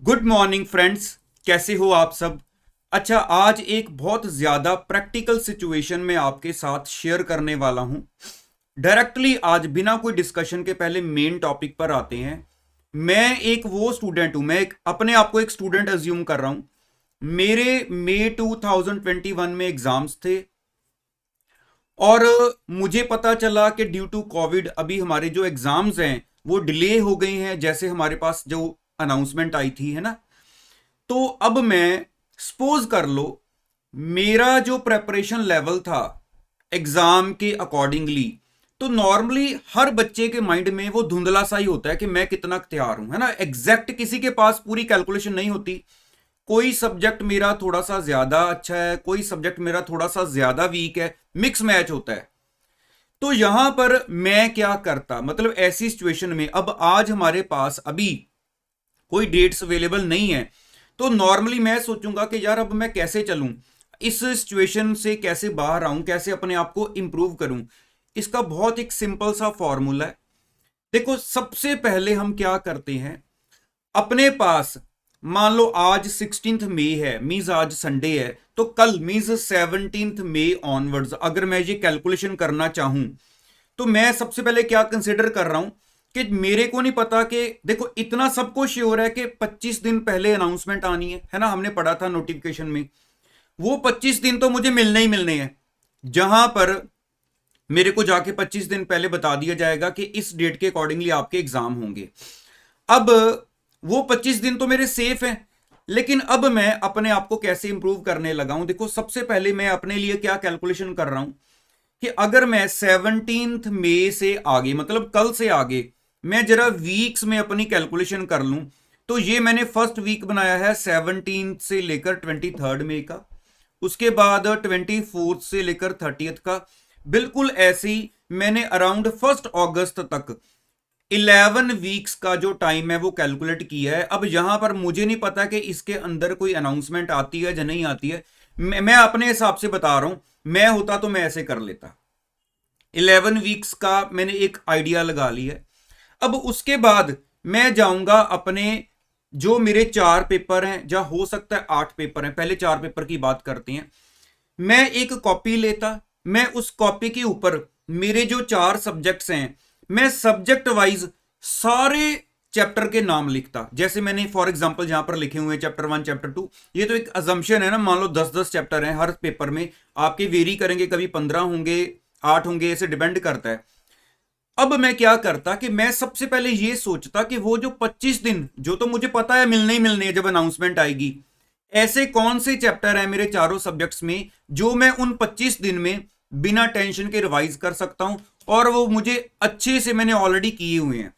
Good morning friends. कैसे हो आप सब। अच्छा, आज एक बहुत ज़्यादा प्रैक्टिकल सिचुएशन में आपके साथ शेयर करने वाला हूं। डायरेक्टली आज बिना कोई डिस्कशन के पहले मेन टॉपिक पर आते हैं। मैं एक वो स्टूडेंट हूं, अपने आप को एक स्टूडेंट अज्यूम कर रहा हूं। मेरे मई 2021 में एग्जाम्स थे और मुझे पता चला कि ड्यू टू कोविड अभी हमारे जो एग्जाम्स हैं वो डिले हो गई हैं, जैसे हमारे पास जो अनाउंसमेंट आई थी, है ना। तो अब मैं सपोज कर लो, मेरा जो प्रेपरेशन लेवल था एग्जाम के अकॉर्डिंगली, तो नॉर्मली हर बच्चे के माइंड में वो धुंधला सा ही होता है कि मैं कितना तैयार हूं, है ना। एग्जैक्ट किसी के पास पूरी कैलकुलेशन नहीं होती। कोई सब्जेक्ट मेरा थोड़ा सा ज्यादा अच्छा है, कोई सब्जेक्ट मेरा थोड़ा सा ज्यादा वीक है, मिक्स मैच होता है। तो यहां पर मैं क्या करता, मतलब ऐसी सिचुएशन में अब आज हमारे पास अभी कोई डेट्स अवेलेबल नहीं है, तो नॉर्मली मैं सोचूंगा कि यार अब मैं कैसे चलूं, इस सिचुएशन से कैसे बाहर आऊं, कैसे अपने आप को इंप्रूव करूं। इसका बहुत एक सिंपल सा फॉर्मूला है। देखो, सबसे पहले हम क्या करते हैं, अपने पास मान लो आज 16 मई है, मीन्स आज संडे है, तो कल मीन्स 17 मई ऑनवर्ड्स अगर मैं ये कैलकुलेशन करना चाहूं, तो मैं सबसे पहले क्या कंसिडर कर रहा हूं कि मेरे को नहीं पता कि देखो इतना सबको श्योर है कि 25 दिन पहले अनाउंसमेंट आनी है ना। हमने पढ़ा था नोटिफिकेशन में, वो 25 दिन तो मुझे मिलने ही मिलने हैं, जहां पर मेरे को जाके 25 दिन पहले बता दिया जाएगा कि इस डेट के अकॉर्डिंगली आपके एग्जाम होंगे। अब वो 25 दिन तो मेरे सेफ हैं, लेकिन अब मैं अपने आप को कैसे इंप्रूव करने लगा हूं। देखो, सबसे पहले मैं अपने लिए क्या कैलकुलेशन कर रहा हूं कि अगर मैं 17 मई से आगे, मतलब कल से आगे, मैं जरा वीक्स में अपनी कैलकुलेशन कर लूं, तो ये मैंने फर्स्ट वीक बनाया है 17 से लेकर 23 मई का, उसके बाद 24 से लेकर 30 का, बिल्कुल ऐसे ही मैंने अराउंड 1 अगस्त तक 11 वीक्स का जो टाइम है वो कैलकुलेट किया है। अब यहां पर मुझे नहीं पता कि इसके अंदर कोई अनाउंसमेंट आती है या नहीं आती है, मैं अपने हिसाब से बता रहा हूं। मैं होता तो मैं ऐसे कर लेता, 11 वीक्स का मैंने एक आइडिया लगा लिया है। अब उसके बाद मैं जाऊंगा अपने, जो मेरे 4 पेपर हैं, या हो सकता है 8 पेपर हैं, पहले 4 पेपर की बात करते हैं। मैं एक कॉपी लेता, मैं उस कॉपी के ऊपर मेरे जो 4 सब्जेक्ट्स हैं, मैं सब्जेक्ट वाइज सारे चैप्टर के नाम लिखता। जैसे मैंने फॉर एग्जांपल यहां पर लिखे हुए हैं चैप्टर 1, चैप्टर 2। ये तो एक अजम्पशन है ना, मान लो 10-10 चैप्टर हैं हर पेपर में, आपके वेरी करेंगे, कभी 15 होंगे, 8 होंगे, ऐसे डिपेंड करता है। अब मैं क्या करता कि मैं सबसे पहले ये सोचता कि वो जो 25 दिन, जो तो मुझे पता है मिलने ही मिलने हैं जब अनाउंसमेंट आएगी, ऐसे कौन से चैप्टर हैं मेरे चारों सब्जेक्ट्स में जो मैं उन 25 दिन में बिना टेंशन के रिवाइज कर सकता हूं, और वो मुझे अच्छे से मैंने ऑलरेडी किए हुए हैं।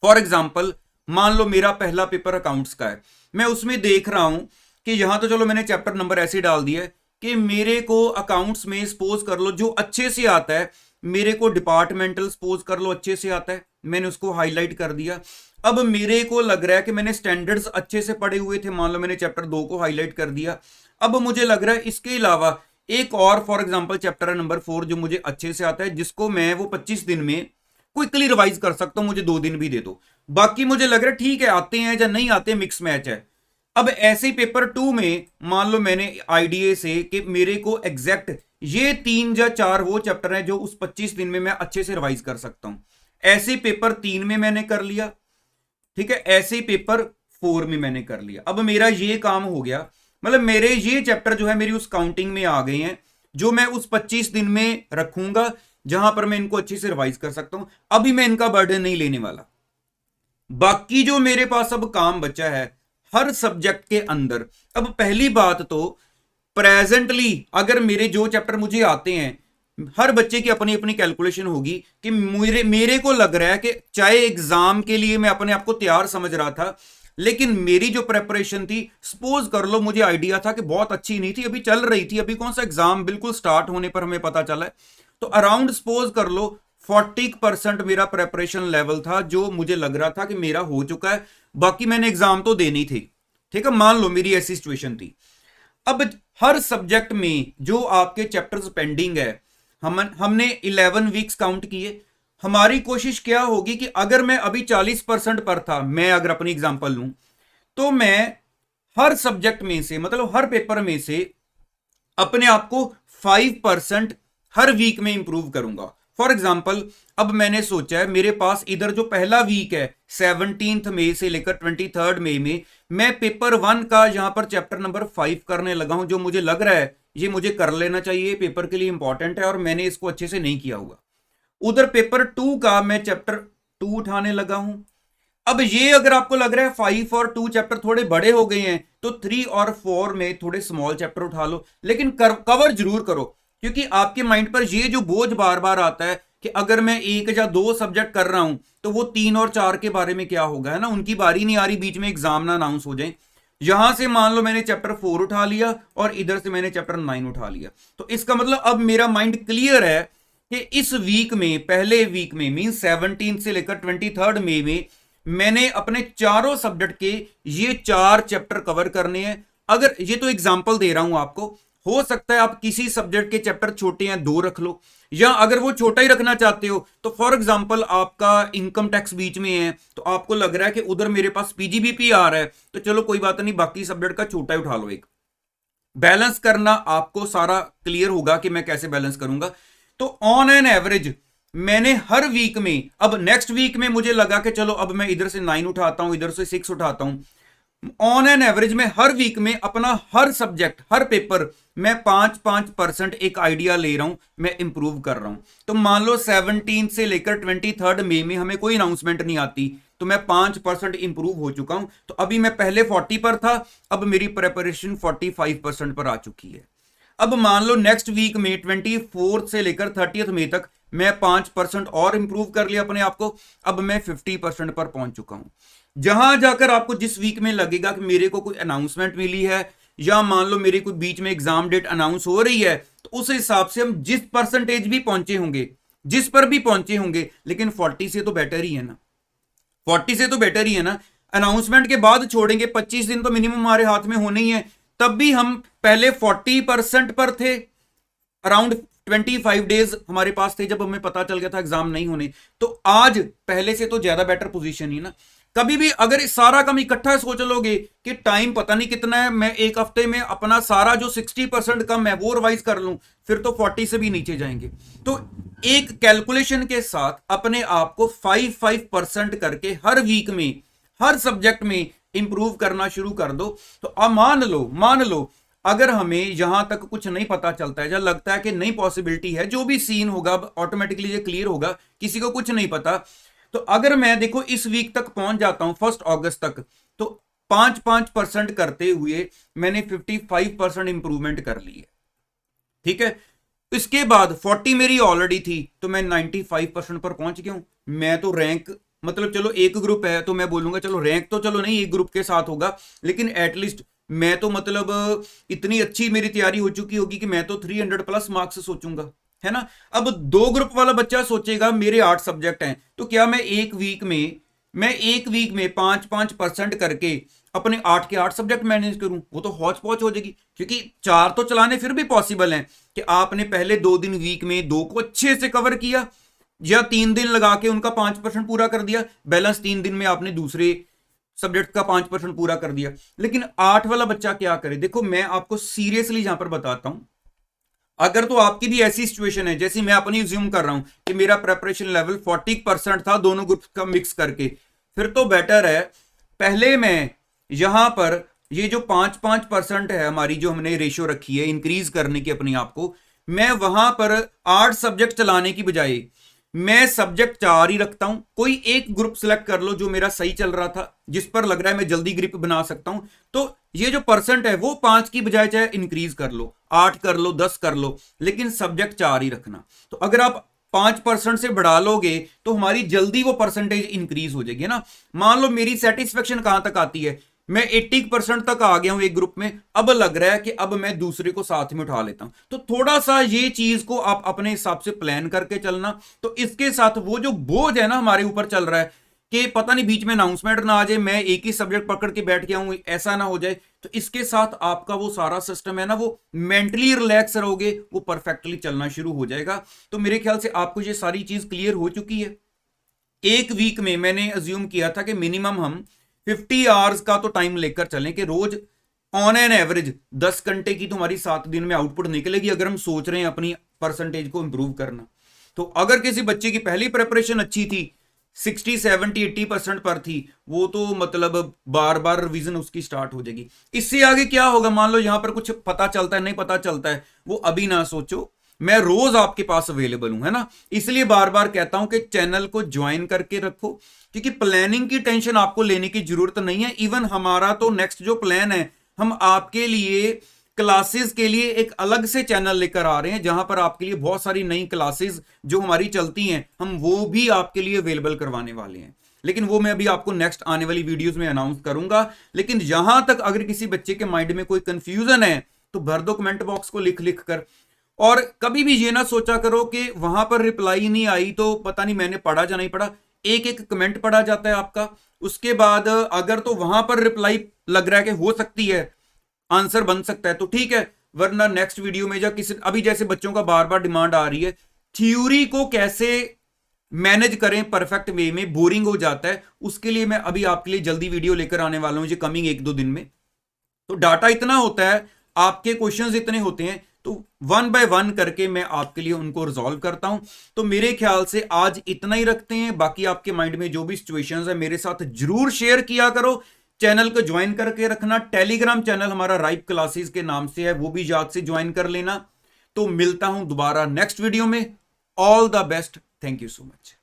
फॉर एग्जाम्पल, मान लो मेरा पहला पेपर अकाउंट्स का है, मैं उसमें देख रहा हूं कि यहां तो चलो मैंने चैप्टर नंबर ऐसे डाल दिया है कि मेरे को अकाउंट्स में सपोज कर लो जो अच्छे से आता है, मेरे को डिपार्टमेंटल सपोज कर लो अच्छे से आता है, मैंने उसको हाईलाइट कर दिया। अब मेरे को लग रहा है कि मैंने स्टैंडर्ड्स अच्छे से पढ़े हुए थे, मान लो मैंने चैप्टर 2 को हाईलाइट कर दिया। अब मुझे लग रहा है इसके अलावा एक और फॉर एग्जांपल चैप्टर नंबर 4 जो मुझे अच्छे से आता है, जिसको मैं वो 25 दिन में क्विकली रिवाइज कर सकता हूं, मुझे 2 दिन भी दे दो। बाकी मुझे लग रहा है ठीक है, आते हैं या नहीं आते, मिक्स मैच है। अब ऐसे ही पेपर 2 में मान लो मैंने आईडीए से कि मेरे को एग्जैक्ट ये 3 या 4 वो चैप्टर हैं जो उस 25 दिन में मैं अच्छे से रिवाइज कर सकता हूं। ऐसे पेपर 3 में मैंने कर लिया, ठीक है, ऐसे ही पेपर 4 में मैंने कर लिया। अब मेरा ये काम हो गया, मतलब मेरे ये चैप्टर जो है मेरी उस काउंटिंग में आ गए हैं, जो मैं उस 25 दिन में रखूंगा, जहां पर मैं इनको अच्छे से रिवाइज कर सकता हूं। अभी मैं इनका बर्डन नहीं लेने वाला। बाकी जो मेरे पास अब काम बचा है हर सब्जेक्ट के अंदर, अब पहली बात तो प्रेजेंटली अगर मेरे जो चैप्टर मुझे आते हैं, हर बच्चे की अपनी अपनी कैलकुलेशन होगी कि मेरे को लग रहा है कि चाहे एग्जाम के लिए मैं अपने आप को तैयार समझ रहा था, लेकिन मेरी जो प्रेपरेशन थी, सपोज कर लो मुझे आइडिया था कि बहुत अच्छी नहीं थी, अभी चल रही थी, अभी कौन सा एग्जाम बिल्कुल स्टार्ट होने पर हमें पता चला है, तो अराउंड सपोज कर लो 40% मेरा प्रेपरेशन लेवल था जो मुझे लग रहा था कि मेरा हो चुका है। बाकी मैंने एग्जाम तो देनी थी, ठीक है, मान लो मेरी ऐसी सिचुएशन थी। अब हर सब्जेक्ट में जो आपके चैप्टर्स पेंडिंग है, हमने 11 वीक्स काउंट किए। हमारी कोशिश क्या होगी कि अगर मैं अभी 40% पर था, मैं अगर अपनी एग्जांपल लूं, तो मैं हर सब्जेक्ट में से, मतलब हर पेपर में से अपने आप को 5% हर वीक में इंप्रूव करूंगा। फॉर एग्जाम्पल, अब मैंने सोचा है मेरे पास इधर जो पहला वीक है 17 मई से लेकर 23 मई में मैं पेपर 1 का यहां पर चैप्टर नंबर 5 करने लगा हूं, जो मुझे लग रहा है ये मुझे कर लेना चाहिए, पेपर के लिए इंपॉर्टेंट है और मैंने इसको अच्छे से नहीं किया हुआ। उधर पेपर 2 का मैं चैप्टर 2 उठाने लगा हूं। अब ये अगर आपको लग रहा है 5 और 2 चैप्टर थोड़े बड़े हो गए हैं तो 3 और 4 में थोड़े स्मॉल चैप्टर उठा लो, लेकिन कवर जरूर करो, क्योंकि आपके माइंड पर ये जो बोझ बार बार आता है कि अगर मैं 1 या 2 सब्जेक्ट कर रहा हूं तो वो 3 और 4 के बारे में क्या होगा, है ना, उनकी बारी नहीं आ रही, बीच में एग्जाम ना अनाउंस हो जाए। यहां से मान लो मैंने चैप्टर 4 उठा लिया और इधर से मैंने चैप्टर 9 उठा लिया, तो इसका मतलब अब मेरा माइंड क्लियर है कि इस वीक में, पहले वीक में मीन 17 से लेकर 23 मई में मैंने अपने चारों सब्जेक्ट के ये 4 चैप्टर कवर करने हैं। अगर ये तो एग्जांपल दे रहा हूं आपको, हो सकता है आप किसी सब्जेक्ट के चैप्टर छोटे हैं 2 रख लो, या अगर वो छोटा ही रखना चाहते हो तो फॉर एग्जांपल आपका इनकम टैक्स बीच में है तो आपको लग रहा है कि उधर मेरे पास पीजीबीपी आ रहा है, तो चलो कोई बात नहीं, बाकी सब्जेक्ट का छोटा ही उठा लो। एक बैलेंस करना आपको सारा क्लियर होगा कि मैं कैसे बैलेंस करूंगा। तो ऑन एन एवरेज मैंने हर वीक में, अब नेक्स्ट वीक में मुझे लगा कि चलो अब मैं इधर से 9 उठाता हूं, इधर से 6 उठाता हूं, ऑन एन एवरेज में हर वीक में अपना हर सब्जेक्ट, हर पेपर मैं 5% एक आइडिया ले रहा हूं, मैं इंप्रूव कर रहा हूं। तो मान लो 17 से लेकर 23 मई में हमें कोई अनाउंसमेंट नहीं आती तो मैं 5% इंप्रूव हो चुका हूं। तो अभी मैं पहले 40 पर था, अब मेरी प्रेपरेशन 45% पर आ चुकी है। अब मान लो नेक्स्ट वीक में 24 से लेकर 30 मई तक मैं 5% और इंप्रूव कर लिया अपने आप को, अब मैं 50% पर पहुंच चुका हूं। जहां जाकर आपको जिस वीक में लगेगा कि मेरे को कोई अनाउंसमेंट मिली है या मान लो मेरी कोई बीच में एग्जाम डेट अनाउंस हो रही है, तो उस हिसाब से हम जिस परसेंटेज भी पहुंचे होंगे, जिस पर भी पहुंचे होंगे, लेकिन 40 से तो बेटर ही है ना, 40 से तो बेटर ही है ना। अनाउंसमेंट के बाद छोड़ेंगे, 25 दिन तो मिनिमम हमारे हाथ में होने ही है, तब भी हम पहले 40% पर थे, अराउंड 25 डेज हमारे पास थे जब हमें पता चल गया था एग्जाम नहीं होने, तो आज पहले से तो ज्यादा बेटर पोजीशन ही ना। कभी भी अगर सारा काम इकट्ठा सोच लोगे कि टाइम पता नहीं कितना है, मैं एक हफ्ते में अपना सारा जो 60% कम है वो रिवाइज कर लूं, फिर तो 40 से भी नीचे जाएंगे। तो एक कैलकुलेशन के साथ अपने आप को 5% करके हर वीक में, हर सब्जेक्ट में इंप्रूव करना शुरू कर दो। तो अब मान लो अगर हमें यहां तक कुछ नहीं पता चलता है या लगता है कि नहीं पॉसिबिलिटी है, जो भी सीन होगा ऑटोमेटिकली ये क्लियर होगा, किसी को कुछ नहीं पता, तो अगर मैं देखो इस वीक तक पहुंच जाता हूं 1 अगस्त तक, तो 5% करते हुए मैंने 55% इंप्रूवमेंट कर ली है। ठीक है, इसके बाद 40 मेरी ऑलरेडी थी तो मैं 95% पर पहुंच गया हूं। मैं तो रैंक, मतलब चलो एक ग्रुप है तो मैं बोलूंगा चलो रैंक तो चलो नहीं एक ग्रुप के साथ होगा, लेकिन एटलीस्ट मैं तो मतलब इतनी अच्छी मेरी तैयारी हो चुकी होगी कि मैं तो 300 प्लस मार्क्स सोचूंगा, है ना। अब 2 ग्रुप वाला बच्चा सोचेगा मेरे 8 सब्जेक्ट हैं, तो क्या मैं एक वीक में 5% करके अपने 8 के 8 सब्जेक्ट मैनेज करूं? वो तो हौच पौच हो जाएगी, क्योंकि 4 तो चलाने फिर भी पॉसिबल है कि आपने पहले 2 दिन वीक में 2 को अच्छे से कवर किया, या 3 दिन लगा के उनका 5% पूरा कर दिया, बैलेंस 3 दिन में आपने दूसरे सब्जेक्ट का 5% पूरा कर दिया। लेकिन 8 वाला बच्चा क्या करे? देखो मैं आपको सीरियसली यहां पर बताता हूं, अगर तो आपकी भी ऐसी सिचुएशन है जैसे मैं अपनी ज्यूम कर रहा हूं कि मेरा प्रेपरेशन लेवल 40% था दोनों ग्रुप का मिक्स करके, फिर तो बेटर है पहले मैं यहां पर ये जो 5% है हमारी, जो हमने रेशियो रखी है इंक्रीज करने की अपने आप को, मैं वहां पर 8 सब्जेक्ट चलाने की बजाय मैं सब्जेक्ट 4 ही रखता हूं। कोई एक ग्रुप सिलेक्ट कर लो जो मेरा सही चल रहा था, जिस पर लग रहा है मैं जल्दी ग्रिप बना सकता हूं, तो ये जो परसेंट है वो 5 की बजाय चाहे इंक्रीज कर लो, 8 कर लो, 10 कर लो, लेकिन सब्जेक्ट 4 ही रखना। तो अगर आप 5% से बढ़ा लोगे तो हमारी जल्दी वो परसेंटेज इंक्रीज हो जाएगी ना। मान लो मेरी सेटिस्फेक्शन कहां तक आती है, मैं 80% तक आ गया हूं एक ग्रुप में, अब लग रहा है कि अब मैं दूसरे को साथ में उठा लेता हूं। तो थोड़ा सा ये चीज को आप अपने हिसाब से प्लान करके चलना। तो इसके साथ वो जो बोझ है ना हमारे ऊपर चल रहा है कि पता नहीं बीच में अनाउंसमेंट ना आ जाए, मैं एक ही सब्जेक्ट पकड़ के बैठ गया हूं, ऐसा ना हो जाए, तो इसके साथ आपका वो सारा सिस्टम है ना, वो मेंटली रिलैक्स रहोगे, वो परफेक्टली चलना शुरू हो जाएगा। तो मेरे ख्याल से आपको ये सारी चीज क्लियर हो चुकी है। एक वीक में मैंने अज्यूम किया था कि मिनिमम हम 50 आवर्स का तो टाइम लेकर चलें कि रोज ऑन एन एवरेज 10 घंटे की तुम्हारी 7 दिन में आउटपुट निकलेगी, अगर हम सोच रहे हैं अपनी परसेंटेज को इंप्रूव करना। तो अगर किसी बच्चे की पहली प्रिपरेशन अच्छी थी, 60 70 80% पर थी, वो तो मतलब बार बार रिवीजन उसकी स्टार्ट हो जाएगी। इससे आगे क्या होगा, मान लो यहां पर कुछ पता चलता है, नहीं पता चलता है, वो अभी ना सोचो, मैं रोज आपके पास अवेलेबल हूं, है ना। इसलिए बार बार कहता हूं कि चैनल को ज्वाइन करके रखो, क्योंकि प्लानिंग की टेंशन आपको लेने की जरूरत नहीं है। इवन हमारा तो नेक्स्ट जो प्लान है, हम आपके लिए क्लासेस के लिए एक अलग से चैनल लेकर आ रहे हैं, जहां पर आपके लिए बहुत सारी नई क्लासेस जो हमारी चलती हैं, हम वो भी आपके लिए अवेलेबल करवाने वाले हैं। लेकिन वो मैं अभी आपको नेक्स्ट आने वाली वीडियोस में अनाउंस करूंगा। लेकिन यहां तक अगर किसी बच्चे के माइंड में कोई कंफ्यूजन है तो भर दो कमेंट बॉक्स को लिख लिख कर। और कभी भी ये ना सोचा करो कि वहां पर रिप्लाई नहीं आई तो पता नहीं मैंने पढ़ा या नहीं पढ़ा। एक एक कमेंट पढ़ा जाता है आपका, उसके बाद अगर तो वहां पर रिप्लाई लग रहा है कि हो सकती है आंसर बन सकता है तो ठीक है, वरना नेक्स्ट वीडियो में या किसी, अभी जैसे बच्चों का बार बार डिमांड आ रही है थ्योरी को कैसे मैनेज करें परफेक्ट वे में, बोरिंग हो जाता है, उसके लिए मैं अभी आपके लिए जल्दी वीडियो लेकर आने वाला हूं, ये कमिंग 1-2 दिन में। तो डाटा इतना होता है, आपके क्वेश्चंस इतने होते हैं, तो 1 बाय 1 करके मैं आपके लिए उनको रिजॉल्व करता हूं। तो मेरे ख्याल से आज इतना ही रखते हैं। बाकी आपके माइंड में जो भी सिचुएशंस है मेरे साथ जरूर शेयर किया करो। चैनल को ज्वाइन करके रखना। टेलीग्राम चैनल हमारा राइप क्लासेस के नाम से है, वो भी याद से ज्वाइन कर लेना। तो मिलता हूं दोबारा नेक्स्ट वीडियो में। All the best, thank you so much.